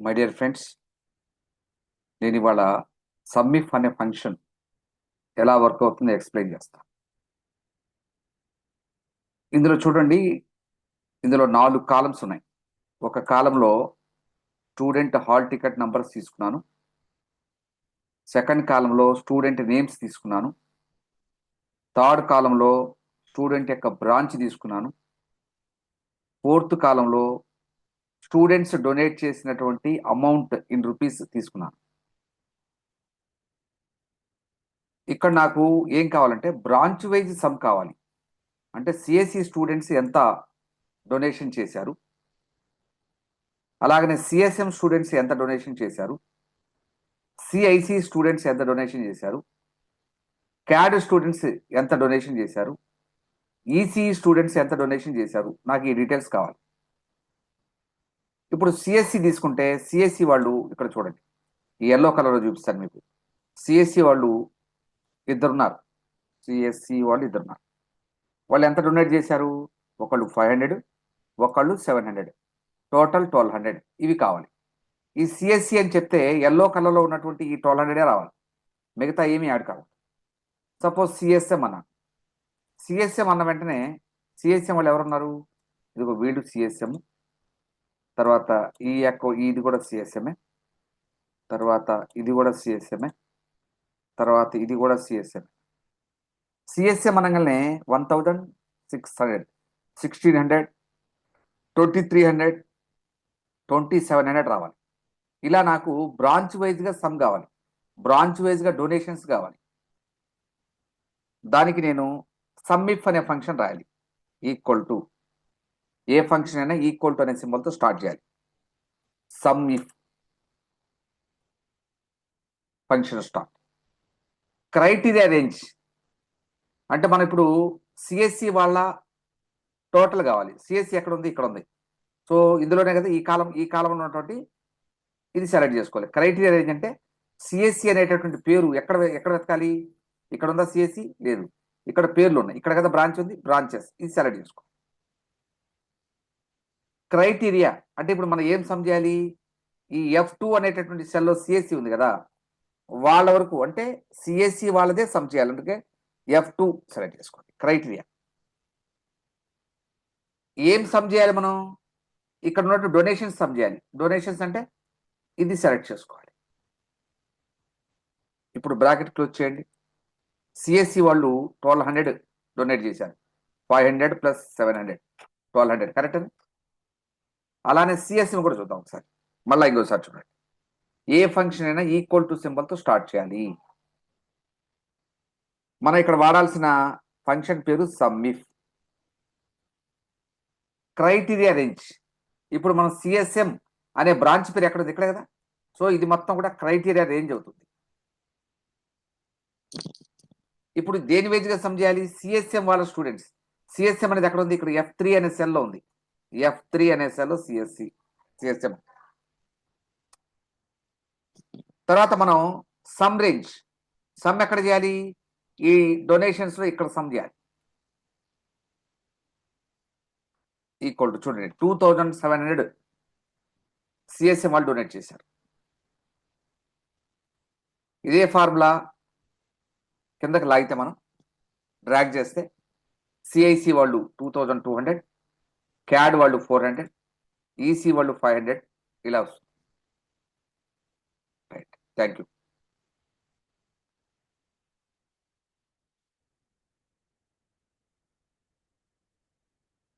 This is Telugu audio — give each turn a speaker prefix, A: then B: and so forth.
A: మై డియర్ ఫ్రెండ్స్, నేను ఇవాళ సమ్మిఫ్ అనే ఫంక్షన్ ఎలా వర్క్ అవుతుందో ఎక్స్ప్లెయిన్ చేస్తాను. ఇందులో చూడండి, ఇందులో 4 కాలమ్స్ ఉన్నాయి. ఒక కాలంలో స్టూడెంట్ హాల్ టికెట్ నంబర్స్ తీసుకున్నాను. సెకండ్ కాలంలో స్టూడెంట్ నేమ్స్ తీసుకున్నాను. థర్డ్ కాలంలో స్టూడెంట్ యొక్క బ్రాంచ్ తీసుకున్నాను. ఫోర్త్ కాలంలో స్టూడెంట్స్ డొనేట్ చేసినటువంటి అమౌంట్ ఇన్ రూపీస్ తీసుకున్నాను. ఇక్కడ నాకు ఏం కావాలంటే బ్రాంచ్ వైజ్ సమ్ కావాలి. అంటే సిఎస్సి స్టూడెంట్స్ ఎంత డొనేషన్ చేశారు, అలాగనే సిఎస్ఎం స్టూడెంట్స్ ఎంత డొనేషన్ చేశారు, సిఐసి స్టూడెంట్స్ ఎంత డొనేషన్ చేశారు, క్యాడ్ స్టూడెంట్స్ ఎంత డొనేషన్ చేశారు, ఈసీఈ స్టూడెంట్స్ ఎంత డొనేషన్ చేశారు, నాకు ఈ డీటెయిల్స్ కావాలి. ఇప్పుడు సిఎస్సి తీసుకుంటే సిఎస్సి వాళ్ళు ఇక్కడ చూడండి, ఈ ఎల్లో కలర్లో చూపిస్తాను మీకు. సిఎస్సి వాళ్ళు ఇద్దరున్నారు. సిఎస్సి వాళ్ళు ఇద్దరున్నారు. వాళ్ళు ఎంత డొనేట్ చేశారు? ఒకళ్ళు 500, ఒకళ్ళు 700, టోటల్ 1200. ఇవి కావాలి. ఈ సిఎస్సి అని చెప్తే ఎల్లో కలర్లో ఉన్నటువంటి ఈ 1200 రావాలి, మిగతా ఏమీ యాడ్ కావాలి. సపోజ్ సిఎస్ఎం అన్న, సిఎస్ఎం అన్న వెంటనే సిఎస్ఎం వాళ్ళు ఎవరున్నారు? ఇదిగో వీళ్ళు సిఎస్ఎం, తర్వాత ఇది కూడా సిఎస్ఎంఏ, తర్వాత ఇది కూడా సిఎస్ఎంఏ, తర్వాత ఇది కూడా సిఎస్ఎం. సిఎస్ఎం అనగానే 1600, 1600, 2300, 2700 రావాలి. ఇలా నాకు బ్రాంచ్ వైజ్గా సమ్ కావాలి, బ్రాంచ్ వైజ్గా డొనేషన్స్ కావాలి. దానికి నేను సమ్మిఫ్ అనే ఫంక్షన్ రాయాలి. ఈక్వల్ టు, ఏ ఫంక్షన్ అయినా ఈక్వల్ టు అనే సింబల్తో స్టార్ట్ చేయాలి. సమ్మిఫ్ ఫంక్షన్ స్టార్ట్. క్రైటీరియా రేంజ్ అంటే మనం ఇప్పుడు సిఎస్సి వాళ్ళ టోటల్ కావాలి. సిఎస్సి ఎక్కడ ఉంది? ఇక్కడ ఉంది. సో ఇందులోనే కదా ఈ కాలంలో ఉన్నటువంటి ఇది సెలెక్ట్ చేసుకోవాలి. క్రైటీరియా రేంజ్ అంటే సిఎస్సి అనేటటువంటి పేరు ఎక్కడ వెతకాలి? ఇక్కడ ఉందా సిఎస్సి? లేదు. ఇక్కడ పేర్లు ఉన్నాయి. ఇక్కడ కదా బ్రాంచ్ ఉంది, బ్రాంచెస్, ఇది సెలెక్ట్ చేసుకో. క్రైటీరియా అంటే ఇప్పుడు మనం ఏం సమ్ చేయాలి? ఈ F2 అనేటటువంటి సెల్లో సిఎస్సి ఉంది కదా, వాళ్ళ వరకు అంటే సిఎస్సి వాళ్ళదే సమ్ చేయాలి. అందుకే F2 సెలెక్ట్ చేసుకోండి. క్రైటీరియా ఏం సమ్ చేయాలి మనం? ఇక్కడ ఉన్నట్టు డొనేషన్స్ సమ్ చేయాలి. డొనేషన్స్ అంటే ఇది సెలెక్ట్ చేసుకోవాలి. ఇప్పుడు బ్రాకెట్ క్లోజ్ చేయండి. సిఎస్సి వాళ్ళు 1200 డొనేట్ చేశారు. 500 ప్లస్ 700, 1200 కరెక్ట్ అని. అలానే సిఎస్సి కూడా చూద్దాం ఒకసారి, మళ్ళీ ఇంకోసారి చూడండి. ఏ ఫంక్షన్ అయినా ఈక్వల్ టు సింబల్తో స్టార్ట్ చేయాలి. మనం ఇక్కడ వాడాల్సిన ఫంక్షన్ పేరు సమ్మిఫ్. క్రైటీరియా రేంజ్, ఇప్పుడు మనం సిఎస్ఎం అనే బ్రాంచ్ పేరు ఎక్కడ ఉంది? ఇక్కడ కదా. సో ఇది మొత్తం కూడా క్రైటీరియా రేంజ్ అవుతుంది. ఇప్పుడు దేని వైజ్గా సమ్ చేయాలి? సిఎస్ఎం వాళ్ళ స్టూడెంట్స్. సిఎస్ఎం అనేది ఎక్కడ ఉంది? ఇక్కడ F3 అనే సెల్లో ఉంది. F3 అనే సెల్లో సిఎస్ఎం. తర్వాత మనం సమ్ రేంజ్, సమ్ ఎక్కడ చేయాలి? ఈ డొనేషన్స్ లో ఇక్కడ సమ్ చేయాలి. ఈక్వల్ టు చూడండి, 2700 సిఎస్ఎం వాళ్ళు డొనేట్ చేశారు. ఇదే ఫార్ములా కిందకి లాగితే మనం డ్రాగ్ చేస్తే సిఐసి వాళ్ళు 2200, క్యాడ్ వాళ్ళు 400, ఈసీ వాళ్ళు 500, ఇలా వస్తుంది. Right, thank you.